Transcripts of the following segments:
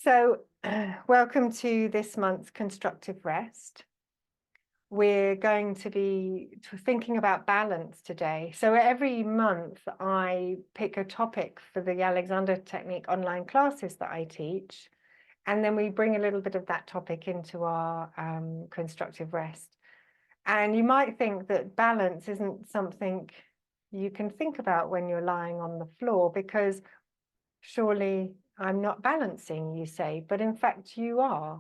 So, welcome to this month's Constructive Rest. We're going to be thinking about balance today. So every month I pick a topic for the Alexander Technique online classes that I teach, and then we bring a little bit of that topic into our Constructive Rest. And you might think that balance isn't something you can think about when you're lying on the floor, because surely I'm not balancing, you say, but in fact you are.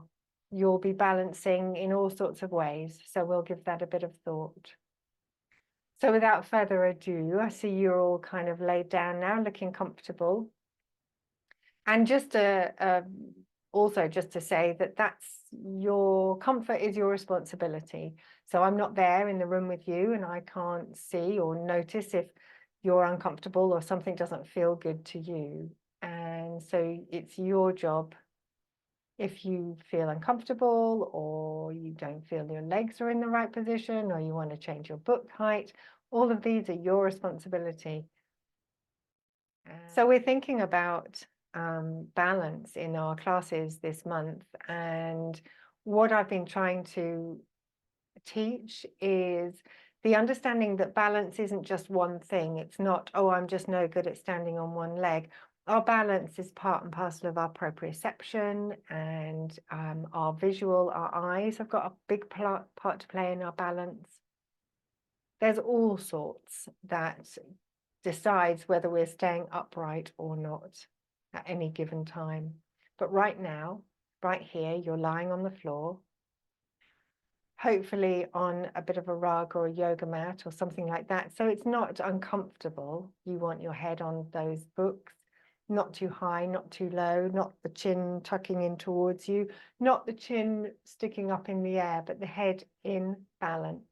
You'll be balancing in all sorts of ways. So we'll give that a bit of thought. So without further ado, I see you're all kind of laid down now, looking comfortable. And just also just to say that your comfort is your responsibility. So I'm not there in the room with you, and I can't see or notice if you're uncomfortable or something doesn't feel good to you. And so it's your job. If you feel uncomfortable, or you don't feel your legs are in the right position, or you want to change your book height, all of these are your responsibility. So we're thinking about balance in our classes this month, and what I've been trying to teach is the understanding that balance isn't just one thing. It's not, oh, I'm just no good at standing on one leg. Our balance is part and parcel of our proprioception and our visual. Our eyes have got a big part to play in our balance. There's all sorts that decides whether we're staying upright or not at any given time. But right now, right here, you're lying on the floor, hopefully on a bit of a rug or a yoga mat or something like that. So it's not uncomfortable. You want your head on those books, not too high, not too low, not the chin tucking in towards you, not the chin sticking up in the air, but the head in balance.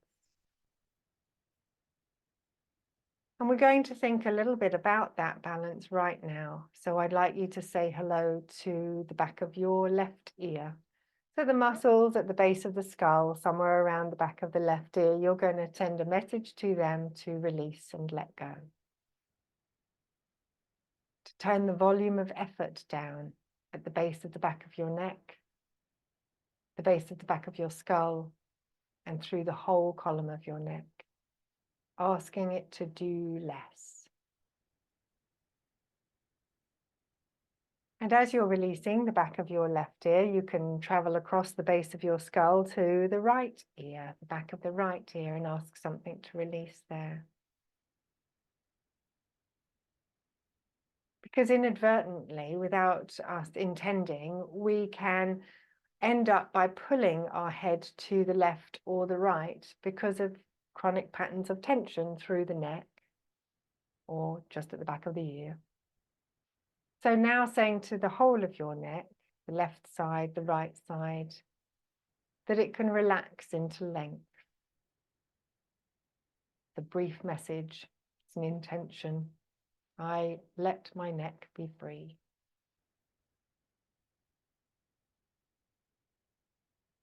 And we're going to think a little bit about that balance right now. So I'd like you to say hello to the back of your left ear. So the muscles at the base of the skull, somewhere around the back of the left ear, you're going to send a message to them to release and let go. To turn the volume of effort down at the base of the back of your neck, the base of the back of your skull, and through the whole column of your neck, asking it to do less. And as you're releasing the back of your left ear, you can travel across the base of your skull to the right ear, the back of the right ear, and ask something to release there. Because inadvertently, without us intending, we can end up by pulling our head to the left or the right because of chronic patterns of tension through the neck or just at the back of the ear. So now saying to the whole of your neck, the left side, the right side, that it can relax into length. The brief message, it's an intention. I let my neck be free.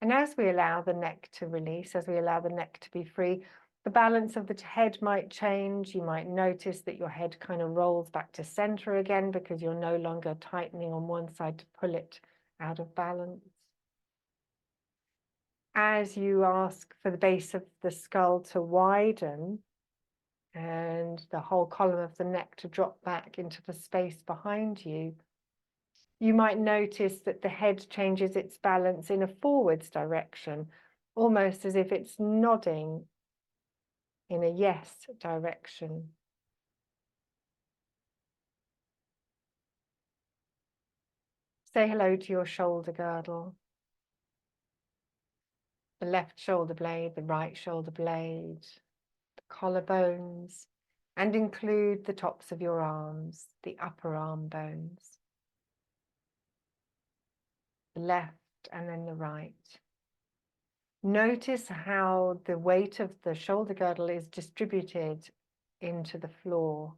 And as we allow the neck to release, as we allow the neck to be free, the balance of the head might change. You might notice that your head kind of rolls back to center again because you're no longer tightening on one side to pull it out of balance. As you ask for the base of the skull to widen and the whole column of the neck to drop back into the space behind you, you might notice that the head changes its balance in a forwards direction, almost as if it's nodding in a yes direction. Say hello to your shoulder girdle, the left shoulder blade, the right shoulder blade, the collarbones, and include the tops of your arms, the upper arm bones, the left and then the right. Notice how the weight of the shoulder girdle is distributed into the floor.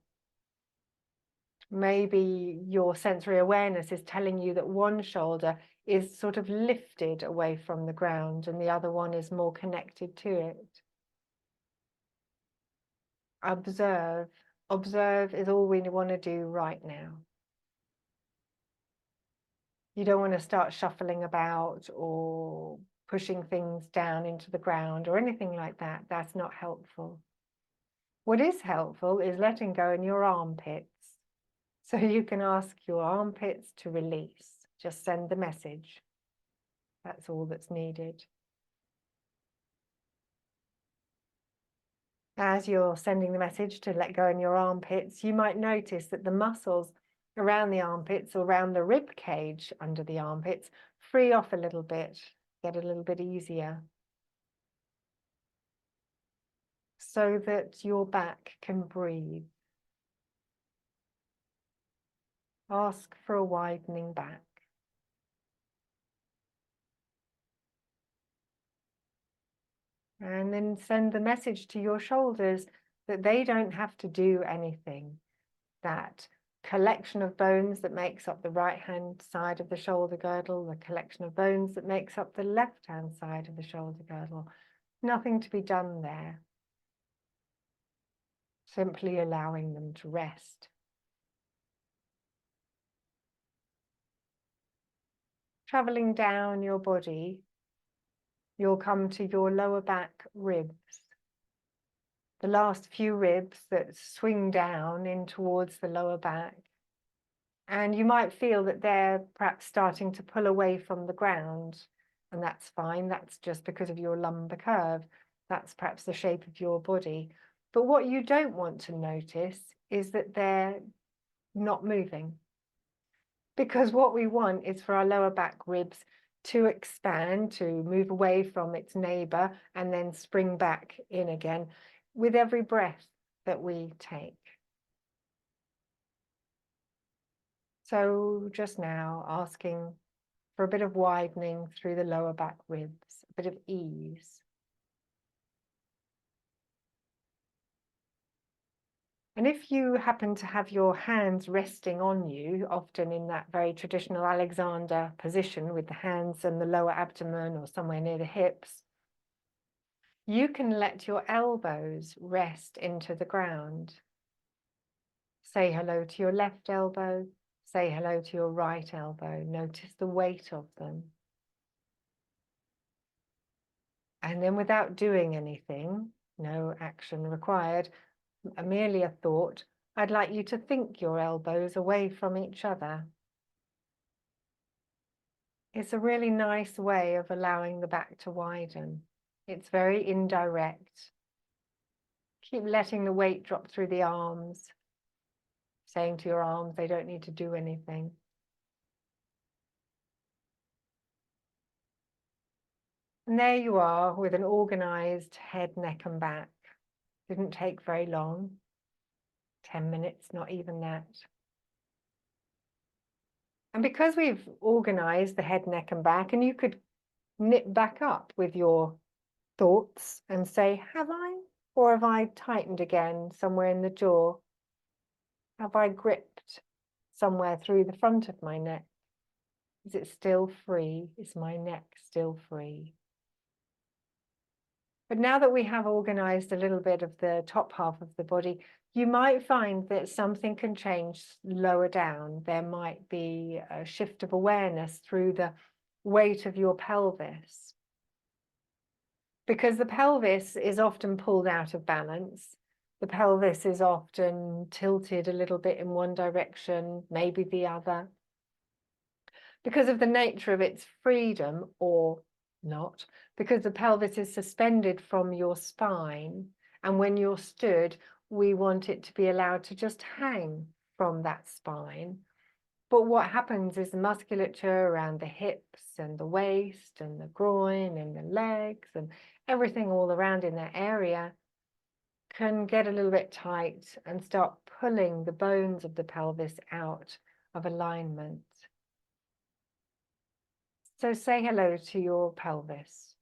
Maybe your sensory awareness is telling you that one shoulder is sort of lifted away from the ground and the other one is more connected to it. Observe. Observe is all we want to do right now. You don't want to start shuffling about or pushing things down into the ground or anything like that. That's not helpful. What is helpful is letting go in your armpits. So you can ask your armpits to release. Just send the message. That's all that's needed. As you're sending the message to let go in your armpits, you might notice that the muscles around the armpits or around the rib cage under the armpits free off a little bit, get a little bit easier, so that your back can breathe. Ask for a widening back. And then send the message to your shoulders that they don't have to do anything. That collection of bones that makes up the right-hand side of the shoulder girdle, the collection of bones that makes up the left-hand side of the shoulder girdle, nothing to be done there. Simply allowing them to rest. Traveling down your body, you'll come to your lower back ribs. The last few ribs that swing down in towards the lower back. And you might feel that they're perhaps starting to pull away from the ground. And that's fine. That's just because of your lumbar curve. That's perhaps the shape of your body. But what you don't want to notice is that they're not moving. Because what we want is for our lower back ribs to expand, to move away from its neighbor and then spring back in again with every breath that we take. So just now asking for a bit of widening through the lower back ribs, a bit of ease. And if you happen to have your hands resting on you, often in that very traditional Alexander position with the hands and the lower abdomen or somewhere near the hips, you can let your elbows rest into the ground. Say hello to your left elbow, say hello to your right elbow. Notice the weight of them. And then without doing anything, no action required, merely a thought, I'd like you to think your elbows away from each other. It's a really nice way of allowing the back to widen. It's very indirect. Keep letting the weight drop through the arms, saying to your arms they don't need to do anything. And there you are with an organized head, neck and back. Didn't take very long. 10 minutes, not even that. And because we've organized the head, neck and back, and you could knit back up with your thoughts and say, have I? Or have I tightened again somewhere in the jaw? Have I gripped somewhere through the front of my neck? Is it still free? Is my neck still free? But now that we have organized a little bit of the top half of the body, you might find that something can change lower down. There might be a shift of awareness through the weight of your pelvis. Because the pelvis is often pulled out of balance. The pelvis is often tilted a little bit in one direction, maybe the other. Because of the nature of its freedom, or not, because the pelvis is suspended from your spine, and when you're stood, we want it to be allowed to just hang from that spine. But what happens is the musculature around the hips and the waist and the groin and the legs and everything all around in that area can get a little bit tight and start pulling the bones of the pelvis out of alignment. So say hello to your pelvis,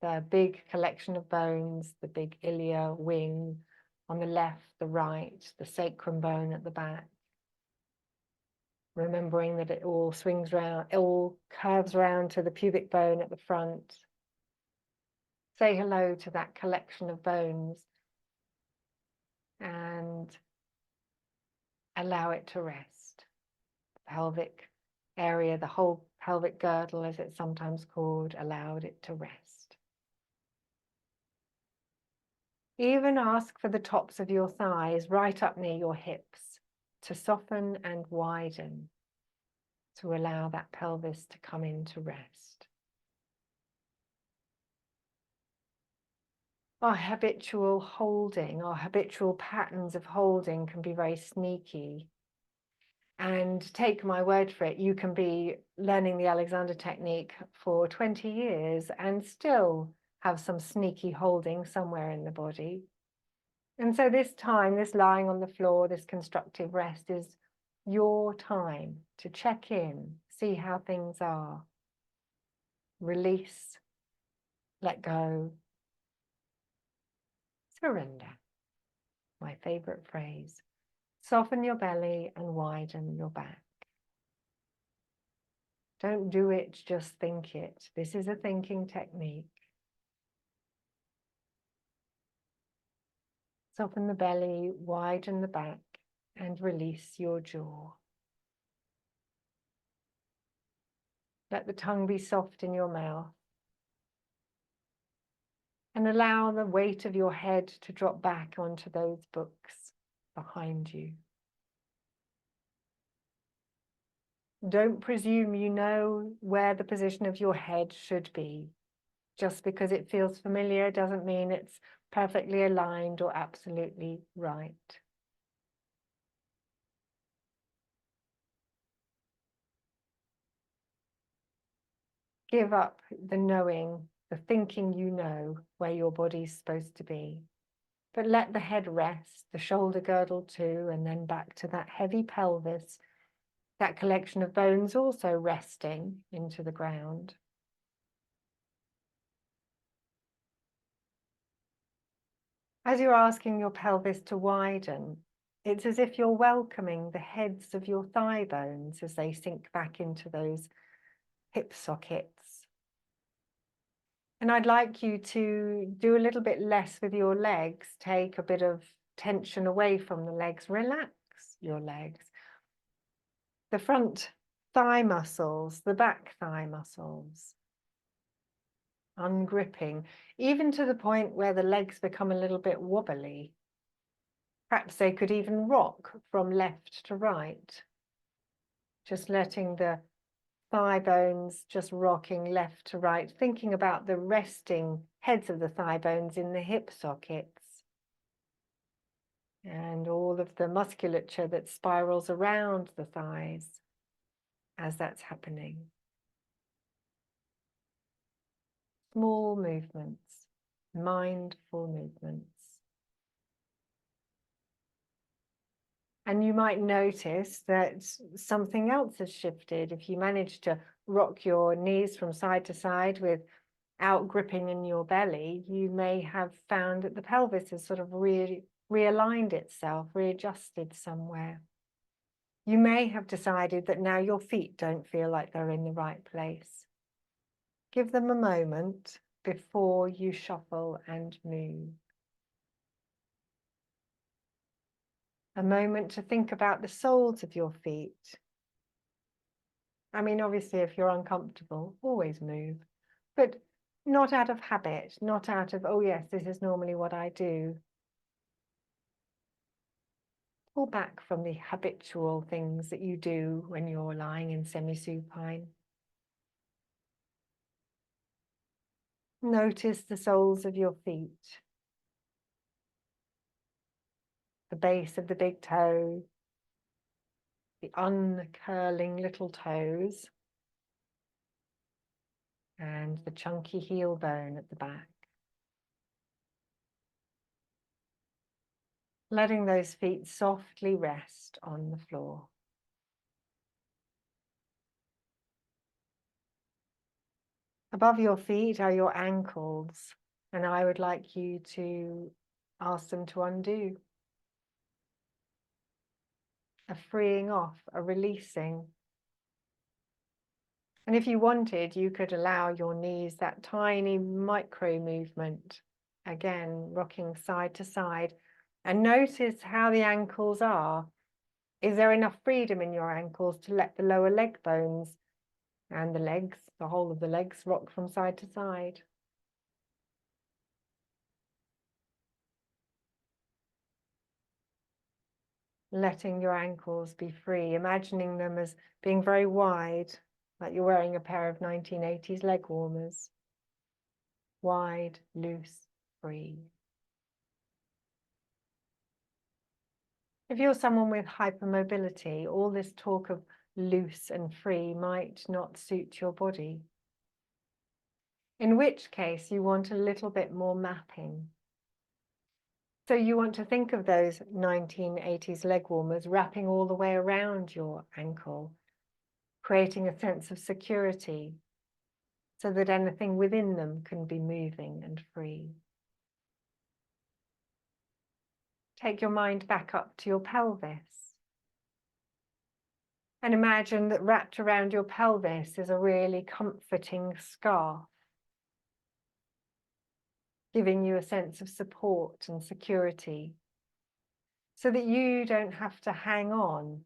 the big collection of bones, the big ilia, wing on the left, the right, the sacrum bone at the back. Remembering that it all swings round, it all curves round to the pubic bone at the front. Say hello to that collection of bones and allow it to rest. The pelvic area, the whole pelvic girdle, as it's sometimes called, allowed it to rest. Even ask for the tops of your thighs right up near your hips to soften and widen, to allow that pelvis to come into rest. Our habitual holding, our habitual patterns of holding can be very sneaky. And take my word for it, you can be learning the Alexander technique for 20 years and still have some sneaky holding somewhere in the body. And so this time, this lying on the floor, this constructive rest is your time to check in, see how things are, release, let go, surrender. My favorite phrase. Soften your belly and widen your back. Don't do it, just think it. This is a thinking technique. Soften the belly, widen the back, and release your jaw. Let the tongue be soft in your mouth. And allow the weight of your head to drop back onto those books behind you. Don't presume you know where the position of your head should be. Just because it feels familiar doesn't mean it's perfectly aligned or absolutely right. Give up the knowing, the thinking you know where your body's supposed to be. But let the head rest, the shoulder girdle too, and then back to that heavy pelvis, that collection of bones also resting into the ground. As you're asking your pelvis to widen, it's as if you're welcoming the heads of your thigh bones as they sink back into those hip sockets. And I'd like you to do a little bit less with your legs, take a bit of tension away from the legs, relax your legs. The front thigh muscles, the back thigh muscles, ungripping, even to the point where the legs become a little bit wobbly. Perhaps they could even rock from left to right. Just letting the thigh bones just rocking left to right, thinking about the resting heads of the thigh bones in the hip sockets and all of the musculature that spirals around the thighs as that's happening. Small movements, mindful movements. And you might notice that something else has shifted. If you manage to rock your knees from side to side without gripping in your belly, you may have found that the pelvis has sort of realigned itself, readjusted somewhere. You may have decided that now your feet don't feel like they're in the right place. Give them a moment before you shuffle and move. A moment to think about the soles of your feet. I mean, obviously, if you're uncomfortable, always move, but not out of habit, not out of, oh yes, this is normally what I do. Pull back from the habitual things that you do when you're lying in semi-supine. Notice the soles of your feet, the base of the big toe, the uncurling little toes, and the chunky heel bone at the back. Letting those feet softly rest on the floor. Above your feet are your ankles, and I would like you to ask them to undo. A freeing off, a releasing. And if you wanted, you could allow your knees that tiny micro movement, again, rocking side to side, and notice how the ankles are. Is there enough freedom in your ankles to let the lower leg bones and the legs, the whole of the legs, rock from side to side? Letting your ankles be free, imagining them as being very wide, like you're wearing a pair of 1980s leg warmers. Wide, loose, free. If you're someone with hypermobility, all this talk of loose and free might not suit your body. In which case you want a little bit more mapping. So you want to think of those 1980s leg warmers wrapping all the way around your ankle, creating a sense of security so that anything within them can be moving and free. Take your mind back up to your pelvis. And imagine that wrapped around your pelvis is a really comforting scarf, giving you a sense of support and security, so that you don't have to hang on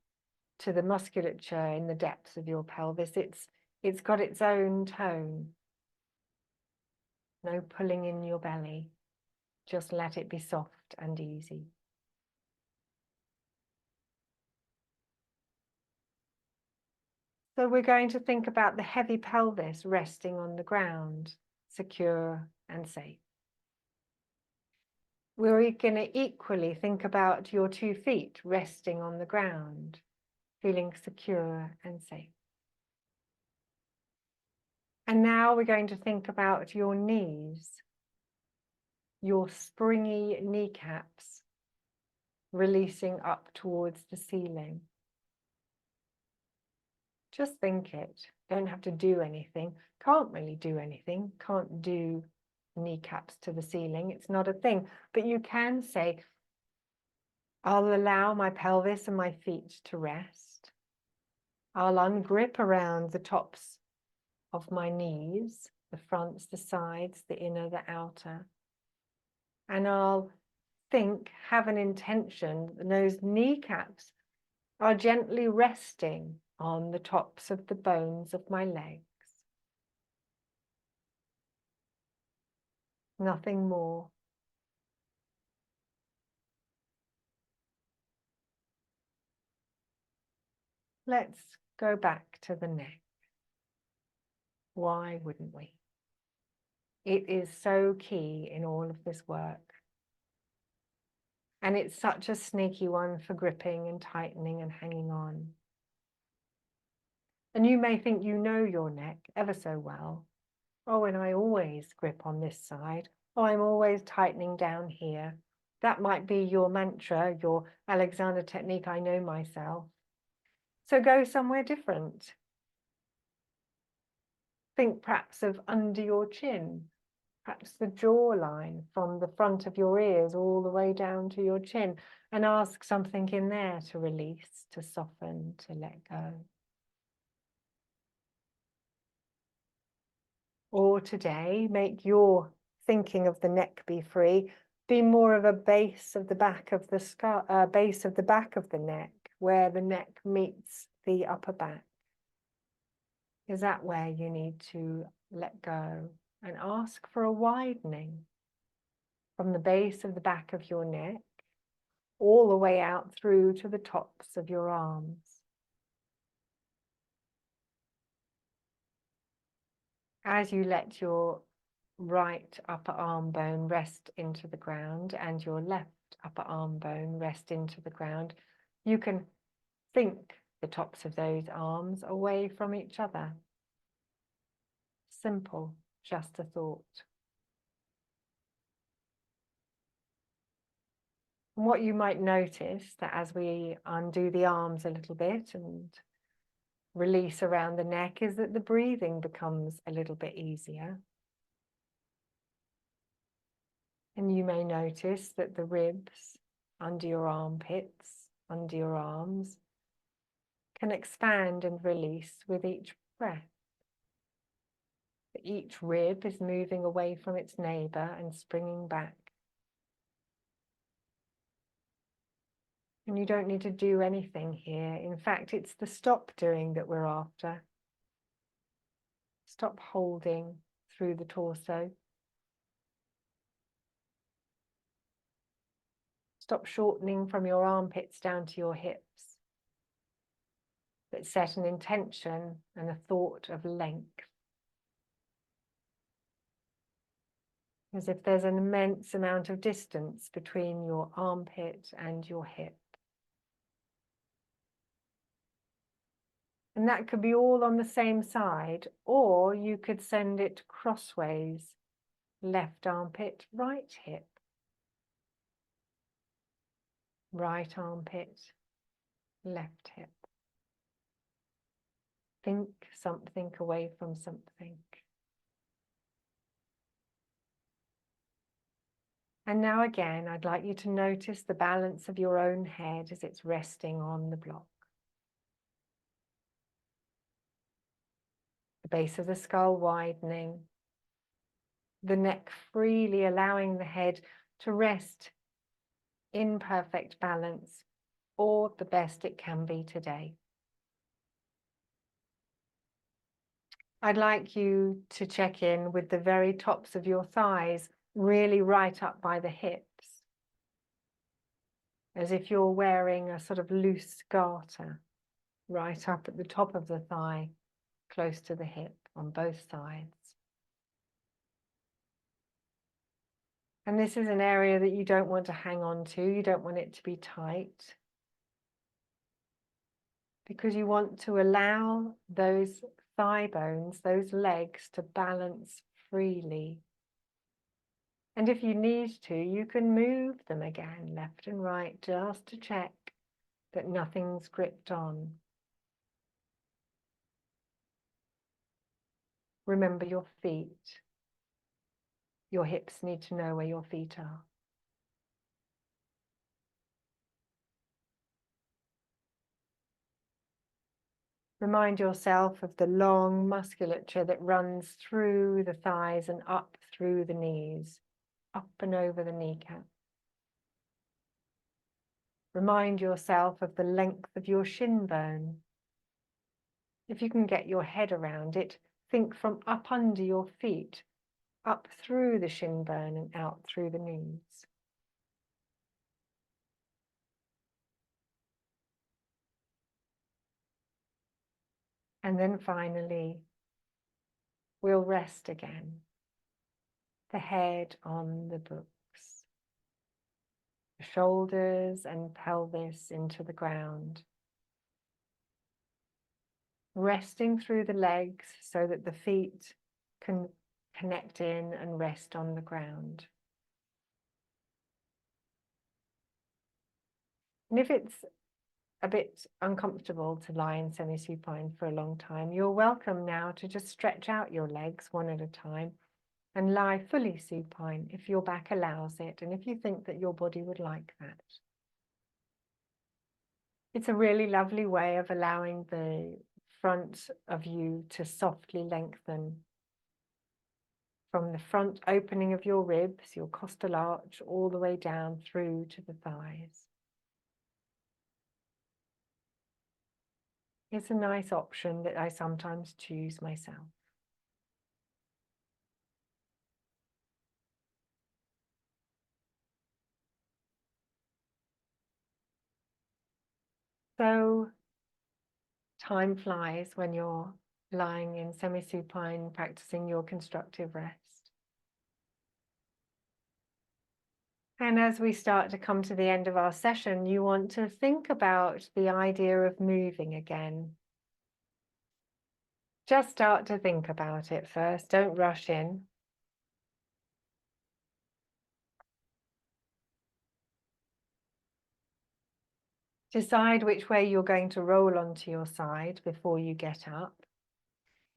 to the musculature in the depths of your pelvis. It's got its own tone. No pulling in your belly. Just let it be soft and easy. So we're going to think about the heavy pelvis resting on the ground, secure and safe. We're going to equally think about your 2 feet resting on the ground, feeling secure and safe. And now we're going to think about your knees, your springy kneecaps releasing up towards the ceiling. Just think it. Don't have to do anything. Can't really do anything. Can't do kneecaps to the ceiling. It's not a thing. But you can say, I'll allow my pelvis and my feet to rest. I'll ungrip around the tops of my knees, the fronts, the sides, the inner, the outer. And I'll think, have an intention, and those kneecaps are gently resting on the tops of the bones of my legs. Nothing more. Let's go back to the neck. Why wouldn't we? It is so key in all of this work. And it's such a sneaky one for gripping and tightening and hanging on. And you may think you know your neck ever so well. Oh, and I always grip on this side. Oh, I'm always tightening down here. That might be your mantra, your Alexander technique, I know myself. So go somewhere different. Think perhaps of under your chin, perhaps the jawline from the front of your ears all the way down to your chin, and ask something in there to release, to soften, to let go. Or today, make your thinking of the neck be free, be more of a base of the back of the base of the back of the neck, where the neck meets the upper back. Is that where you need to let go and ask for a widening from the base of the back of your neck all the way out through to the tops of your arms. As you let your right upper arm bone rest into the ground and your left upper arm bone rest into the ground, you can think the tops of those arms away from each other. Simple, just a thought. And what you might notice that as we undo the arms a little bit and release around the neck is that the breathing becomes a little bit easier. And you may notice that the ribs under your armpits, under your arms, can expand and release with each breath. Each rib is moving away from its neighbour and springing back. And you don't need to do anything here. In fact, it's the stop doing that we're after. Stop holding through the torso. Stop shortening from your armpits down to your hips. But set an intention and a thought of length. As if there's an immense amount of distance between your armpit and your hip. And that could be all on the same side, or you could send it crossways. Left armpit, right hip. Right armpit, left hip. Think something away from something. And now again, I'd like you to notice the balance of your own head as it's resting on the block. The base of the skull widening. The neck freely allowing the head to rest in perfect balance, or the best it can be today. I'd like you to check in with the very tops of your thighs, really right up by the hips, as if you're wearing a sort of loose garter right up at the top of the thigh, close to the hip on both sides. And this is an area that you don't want to hang on to, you don't want it to be tight, because you want to allow those thigh bones, those legs, to balance freely. And if you need to, you can move them again, left and right, just to check that nothing's gripped on. Remember your feet. Your hips need to know where your feet are. Remind yourself of the long musculature that runs through the thighs and up through the knees, up and over the kneecap. Remind yourself of the length of your shin bone. If you can get your head around it, think from up under your feet, up through the shin bone and out through the knees. And then finally, we'll rest again. The head on the books. The shoulders and pelvis into the ground. Resting through the legs so that the feet can connect in and rest on the ground. And if it's a bit uncomfortable to lie in semi-supine for a long time, you're welcome now to just stretch out your legs one at a time and lie fully supine if your back allows it and if you think that your body would like that. It's a really lovely way of allowing the front of you to softly lengthen from the front opening of your ribs, your costal arch, all the way down through to the thighs. It's a nice option that I sometimes choose myself. So time flies when you're lying in semi-supine, practicing your constructive rest. And as we start to come to the end of our session, you want to think about the idea of moving again. Just start to think about it first, don't rush in. Decide which way you're going to roll onto your side before you get up.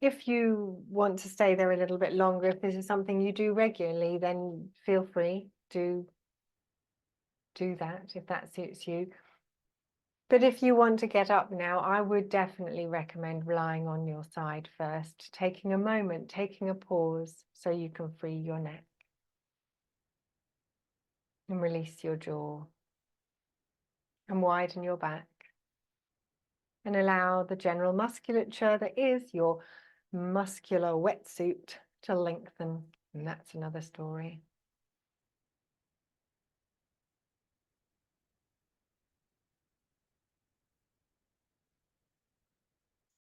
If you want to stay there a little bit longer, if this is something you do regularly, then feel free to do that if that suits you. But if you want to get up now, I would definitely recommend lying on your side first, taking a moment, taking a pause so you can free your neck and release your jaw. and widen your back. And allow the general musculature that is your muscular wetsuit to lengthen, and that's another story.